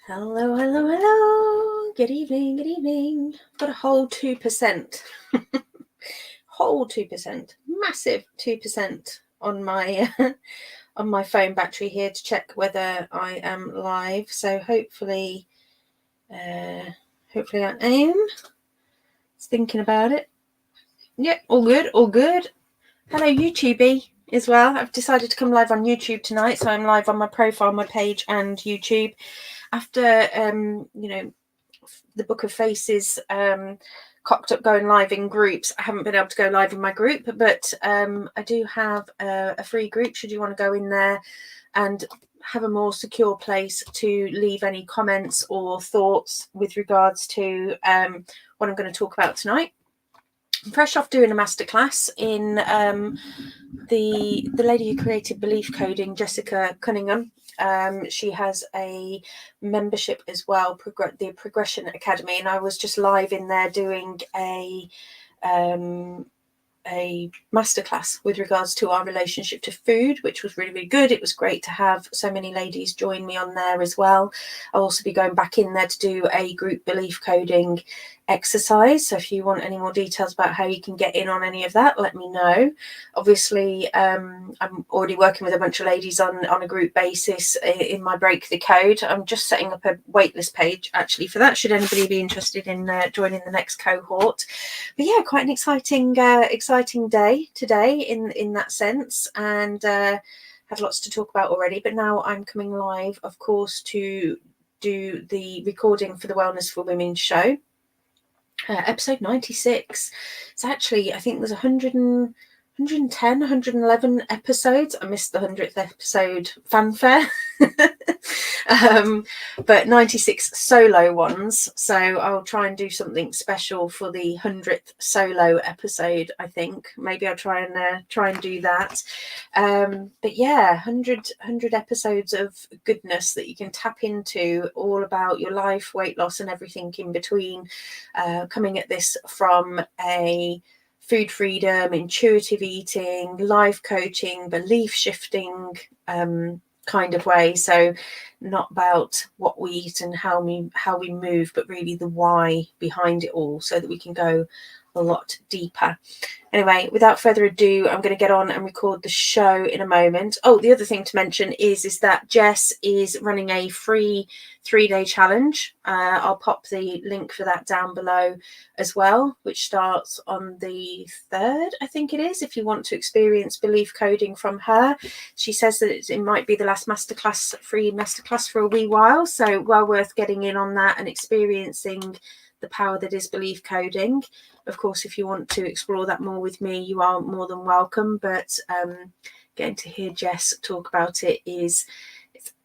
Hello, hello, hello. Good evening, good evening. Got a whole 2%. Whole 2%. Massive 2% on my on my phone battery here to check whether I am live. So hopefully I am. Just thinking about it. Yeah, all good, all good. Hello, YouTube as well. I've decided to come live on YouTube tonight, so I'm live on my profile, my page, and YouTube. After the Book of Faces cocked up going live in groups, I haven't been able to go live in my group, but I do have a free group should you want to go in there and have a more secure place to leave any comments or thoughts with regards to what I'm going to talk about tonight. I'm fresh off doing a masterclass in the lady who created belief coding, Jessica Cunningham. She has a membership as well, the Progression Academy, and I was just live in there doing a masterclass with regards to our relationship to food, which was really, really good. It was great to have so many ladies join me on there as well. I'll also be going back in there to do a group belief coding exercise, so if you want any more details about how you can get in on any of that, let me know. Obviously I'm already working with a bunch of ladies on a group basis in my Break the Code. I'm just setting up a waitlist page actually for that, should anybody be interested in joining the next cohort. But yeah, quite an exciting day today in that sense, and had lots to talk about already. But now I'm coming live, of course, to do the recording for the Wellness for Women show. Episode 96. It's actually, I think there's 110, 111 episodes. I missed the 100th episode fanfare. But 96 solo ones. So I'll try and do something special for the 100th solo episode, I think. Maybe I'll try and do that. But yeah, 100 episodes of goodness that you can tap into, all about your life, weight loss, and everything in between. Coming at this from a food freedom, intuitive eating, life coaching, belief shifting kind of way. So not about what we eat and how we move, but really the why behind it all, so that we can go a lot deeper. Anyway, without further ado, I'm going to get on and record the show in a moment. Oh, the other thing to mention is that Jess is running a free 3-day challenge. I'll pop the link for that down below as well, which starts on the 3rd, I think it is, if you want to experience belief coding from her. She says that it might be the last free masterclass for a wee while, so well worth getting in on that and experiencing the power that is belief coding. Of course, if you want to explore that more with me, you are more than welcome, but getting to hear Jess talk about it's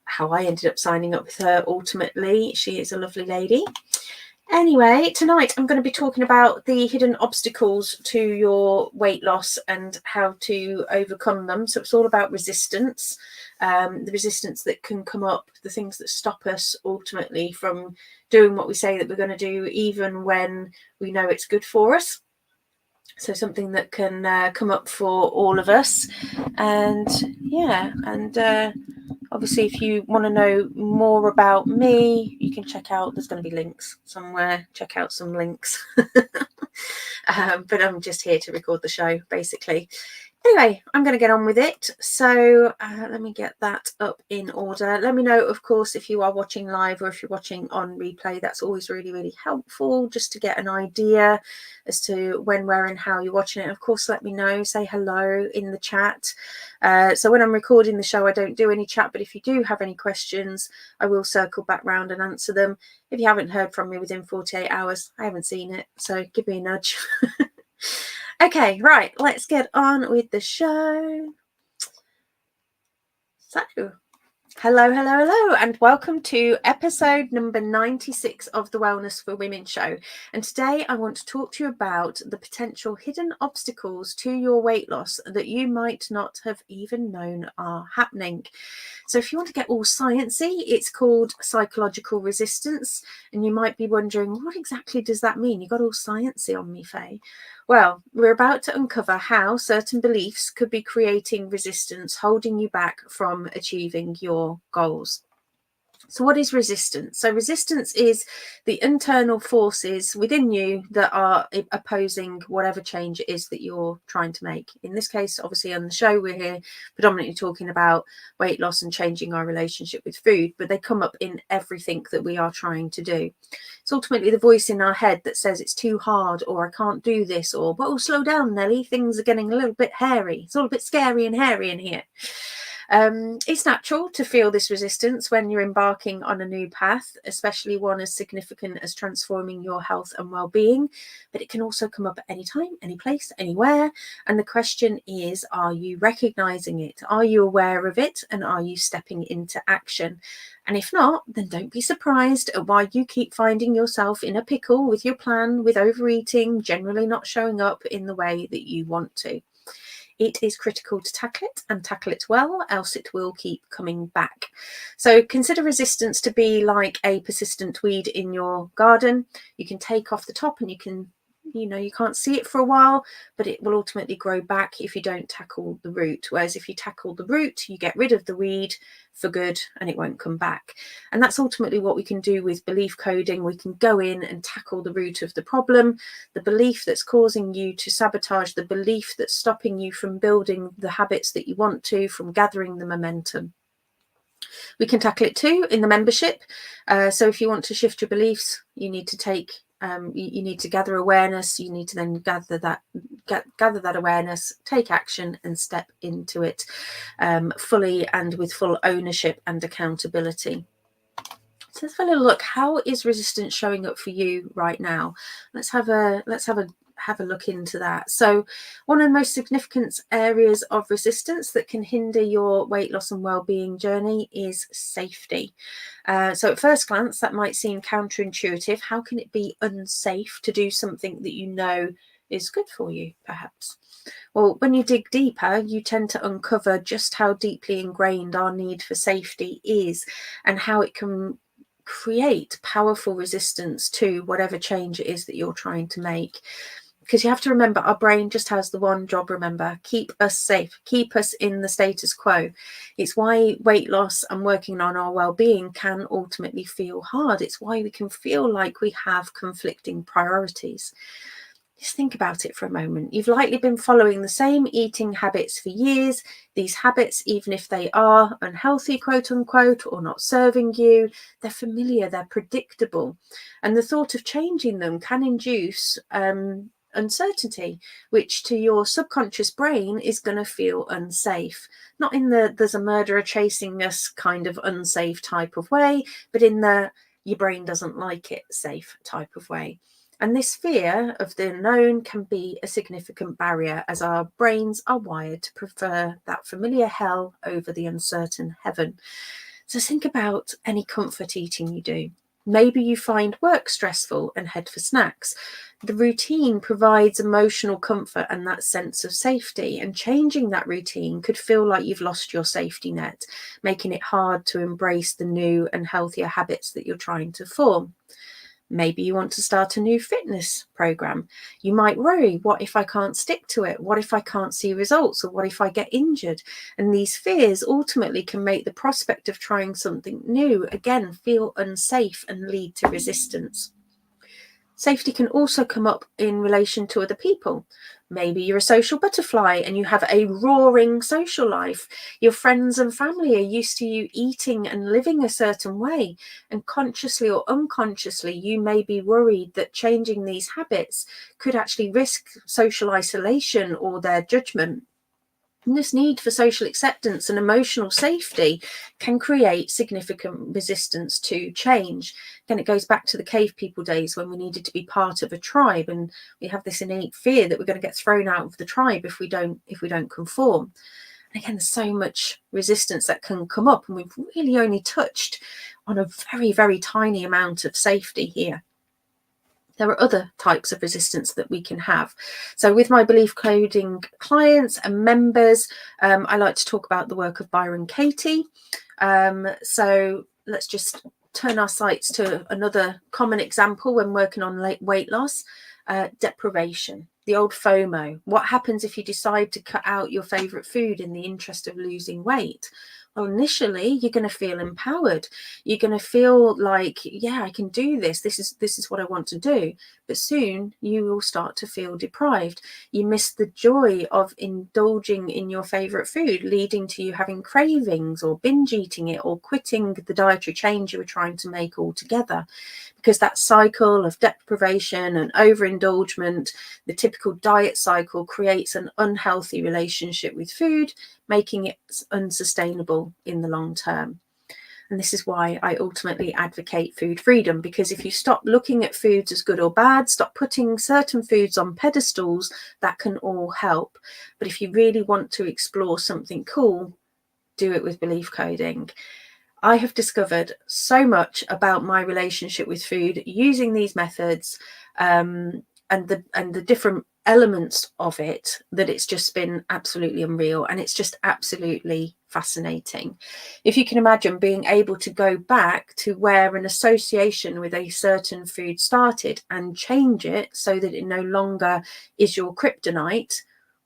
how I ended up signing up with her ultimately. She is a lovely lady. Anyway, tonight I'm going to be talking about the hidden obstacles to your weight loss and how to overcome them. So it's all about resistance, the resistance that can come up, the things that stop us ultimately from doing what we say that we're going to do, even when we know it's good for us. So something that can come up for all of us. And yeah, and obviously, if you want to know more about me, you can check out, there's going to be links somewhere, check out some links. But I'm just here to record the show, basically. Anyway, I'm going to get on with it. So let me get that up in order. Let me know, of course, if you are watching live or if you're watching on replay. That's always really, really helpful, just to get an idea as to when, where, and how you're watching it. Of course, let me know. Say hello in the chat. So when I'm recording the show, I don't do any chat. But if you do have any questions, I will circle back round and answer them. If you haven't heard from me within 48 hours, I haven't seen it. So give me a nudge. Okay, right, let's get on with the show. So, hello, and welcome to episode number 96 of the Wellness for Women show. And today I want to talk to you about the potential hidden obstacles to your weight loss that you might not have even known are happening. So if you want to get all sciencey, it's called psychological resistance. And you might be wondering, what exactly does that mean? You got all sciencey on me, Faye. Well, we're about to uncover how certain beliefs could be creating resistance, holding you back from achieving your goals. So what is resistance? So resistance is the internal forces within you that are opposing whatever change it is that you're trying to make. In this case, obviously on the show, we're here predominantly talking about weight loss and changing our relationship with food, but they come up in everything that we are trying to do. It's ultimately the voice in our head that says it's too hard, or I can't do this, or, well, slow down, Nelly, things are getting a little bit hairy. It's all a bit scary and hairy in here. It's natural to feel this resistance when you're embarking on a new path, especially one as significant as transforming your health and well-being, but it can also come up at any time, any place, anywhere. And the question is, are you recognizing it? Are you aware of it? And are you stepping into action? And if not, then don't be surprised at why you keep finding yourself in a pickle with your plan, with overeating, generally not showing up in the way that you want to. It is critical to tackle it and tackle it well, else it will keep coming back. So consider resistance to be like a persistent weed in your garden. You can take off the top and you can't see it for a while, but it will ultimately grow back if you don't tackle the root. Whereas if you tackle the root, you get rid of the weed for good and it won't come back. And that's ultimately what we can do with belief coding. We can go in and tackle the root of the problem, the belief that's causing you to sabotage, the belief that's stopping you from building the habits that you want to, from gathering the momentum. We can tackle it too in the membership. So if you want to shift your beliefs, you need to you need to gather awareness. You need to then gather that awareness, take action and step into it fully and with full ownership and accountability. So let's have a look. How is resistance showing up for you right now? Let's have a look into that. So one of the most significant areas of resistance that can hinder your weight loss and well-being journey is safety. So at first glance, that might seem counterintuitive. How can it be unsafe to do something that you know is good for you, perhaps? Well, when you dig deeper, you tend to uncover just how deeply ingrained our need for safety is and how it can create powerful resistance to whatever change it is that you're trying to make. Because you have to remember, our brain just has the one job, remember, keep us safe, keep us in the status quo. It's why weight loss and working on our well-being can ultimately feel hard. It's why we can feel like we have conflicting priorities. Just think about it for a moment. You've likely been following the same eating habits for years. These habits, even if they are unhealthy, quote unquote, or not serving you, they're familiar, they're predictable. And the thought of changing them can induce uncertainty, which to your subconscious brain is going to feel unsafe. Not in the there's a murderer chasing us kind of unsafe type of way, but in the your brain doesn't like it safe type of way. And this fear of the unknown can be a significant barrier, as our brains are wired to prefer that familiar hell over the uncertain heaven. So think about any comfort eating you do. Maybe you find work stressful and head for snacks. The routine provides emotional comfort and that sense of safety, and changing that routine could feel like you've lost your safety net, making it hard to embrace the new and healthier habits that you're trying to form. Maybe you want to start a new fitness program. You might worry, what if I can't stick to it? What if I can't see results? Or what if I get injured? And these fears ultimately can make the prospect of trying something new again feel unsafe and lead to resistance. Safety can also come up in relation to other people. Maybe you're a social butterfly and you have a roaring social life. Your friends and family are used to you eating and living a certain way, and consciously or unconsciously you may be worried that changing these habits could actually risk social isolation or their judgment. And this need for social acceptance and emotional safety can create significant resistance to change. Again, it goes back to the cave people days when we needed to be part of a tribe, and we have this innate fear that we're going to get thrown out of the tribe if we don't conform. And again, there's so much resistance that can come up, and we've really only touched on a very, very tiny amount of safety here. There are other types of resistance that we can have. So with my belief coding clients and members, I like to talk about the work of Byron Katie. So let's just turn our sights to another common example when working on weight loss, deprivation, the old FOMO. What happens if you decide to cut out your favorite food in the interest of losing weight? initially you're going to feel empowered. You're going to feel like, yeah, I can do this. This is what I want to do. But soon you will start to feel deprived. You miss the joy of indulging in your favorite food, leading to you having cravings or binge eating it or quitting the dietary change you were trying to make altogether. Because that cycle of deprivation and overindulgence, the typical diet cycle, creates an unhealthy relationship with food, making it unsustainable in the long term. And this is why I ultimately advocate food freedom, because if you stop looking at foods as good or bad, stop putting certain foods on pedestals, that can all help. But if you really want to explore something cool, do it with belief coding. I have discovered so much about my relationship with food using these methods, and the different elements of it, that it's just been absolutely unreal, and it's just absolutely fascinating. If you can imagine being able to go back to where an association with a certain food started and change it so that it no longer is your kryptonite,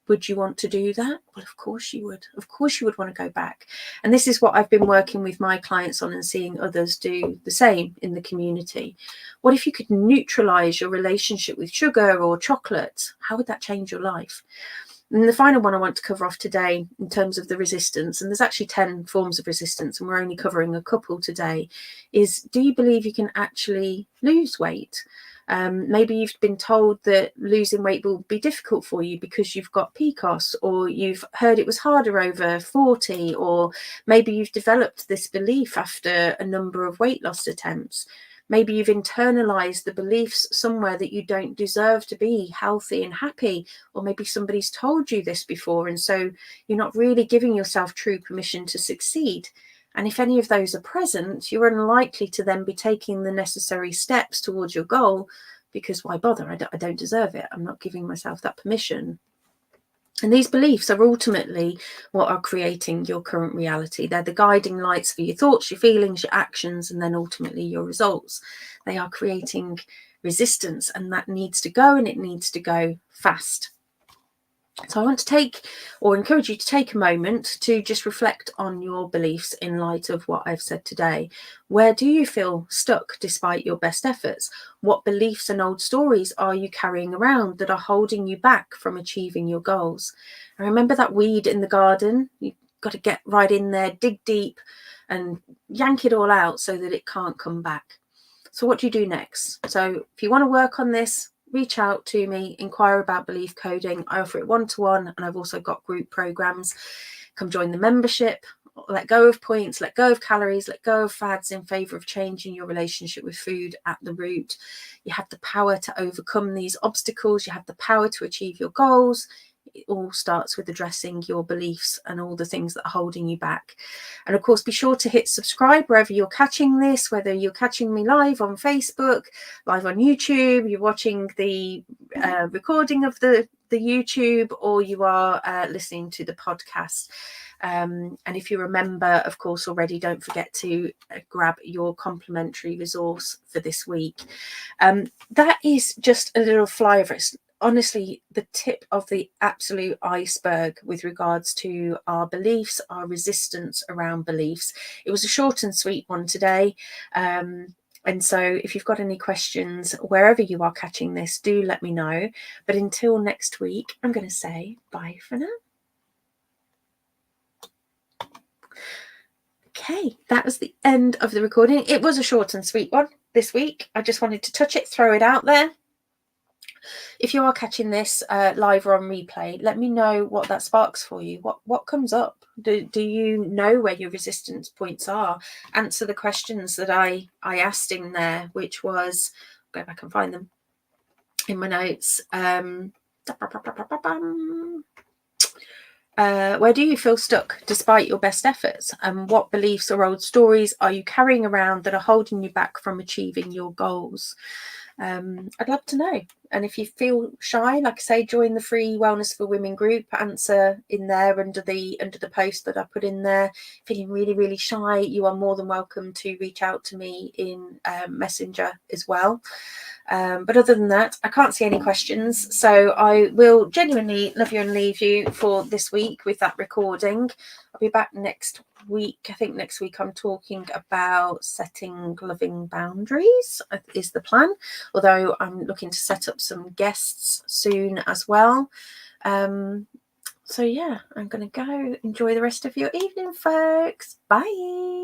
would you want to do that? Well, of course you would. Of course you would want to go back. And this is what I've been working with my clients on and seeing others do the same in the community. What if you could neutralize your relationship with sugar or chocolate? How would that change your life? And the final one I want to cover off today in terms of the resistance, and there's actually 10 forms of resistance and we're only covering a couple today, is, do you believe you can actually lose weight? Maybe you've been told that losing weight will be difficult for you because you've got PCOS, or you've heard it was harder over 40, or maybe you've developed this belief after a number of weight loss attempts. Maybe you've internalized the beliefs somewhere that you don't deserve to be healthy and happy, or maybe somebody's told you this before, and so you're not really giving yourself true permission to succeed. And if any of those are present, you're unlikely to then be taking the necessary steps towards your goal, because why bother? I don't deserve it. I'm not giving myself that permission. And these beliefs are ultimately what are creating your current reality. They're the guiding lights for your thoughts, your feelings, your actions, and then ultimately your results. They are creating resistance, and that needs to go, and it needs to go fast. So I want to take, or encourage you to take a moment to just reflect on your beliefs in light of what I've said today. Where do you feel stuck despite your best efforts? What beliefs and old stories are you carrying around that are holding you back from achieving your goals? And remember that weed in the garden? You've got to get right in there, dig deep, and yank it all out so that it can't come back. So what do you do next? So if you want to work on this, reach out to me, inquire about belief coding. I offer it one-to-one, and I've also got group programs. Come join the membership. Let go of points, let go of calories, let go of fads in favor of changing your relationship with food at the root. You have the power to overcome these obstacles. You have the power to achieve your goals. It all starts with addressing your beliefs and all the things that are holding you back. And of course, be sure to hit subscribe wherever you're catching this, whether you're catching me live on Facebook, live on YouTube, you're watching the recording of the YouTube, or you are listening to the podcast. And if you're a member, of course, already, don't forget to grab your complimentary resource for this week. That is just a little flyover. It's honestly the tip of the absolute iceberg with regards to our beliefs, our resistance around beliefs. It was a short and sweet one today. And so if you've got any questions, wherever you are catching this, do let me know. But until next week, I'm going to say bye for now. Okay, that was the end of the recording. It was a short and sweet one this week. I just wanted to touch it, throw it out there. If you are catching this live or on replay, let me know what that sparks for you. What comes up? Do you know where your resistance points are? Answer the questions that I asked in there, which was, go back and find them in my notes. Where do you feel stuck despite your best efforts? And what beliefs or old stories are you carrying around that are holding you back from achieving your goals? I'd love to know. And if you feel shy, like I say, join the free Wellness for Women group. Answer in there under the post that I put in there. Feeling really, really shy, you are more than welcome to reach out to me in Messenger as well. But other than that, I can't see any questions. So I will genuinely love you and leave you for this week with that recording. I'll be back next week. I think next week I'm talking about setting loving boundaries is the plan. Although I'm looking to set up some guests soon as well. So yeah, I'm going to go enjoy the rest of your evening, folks. Bye.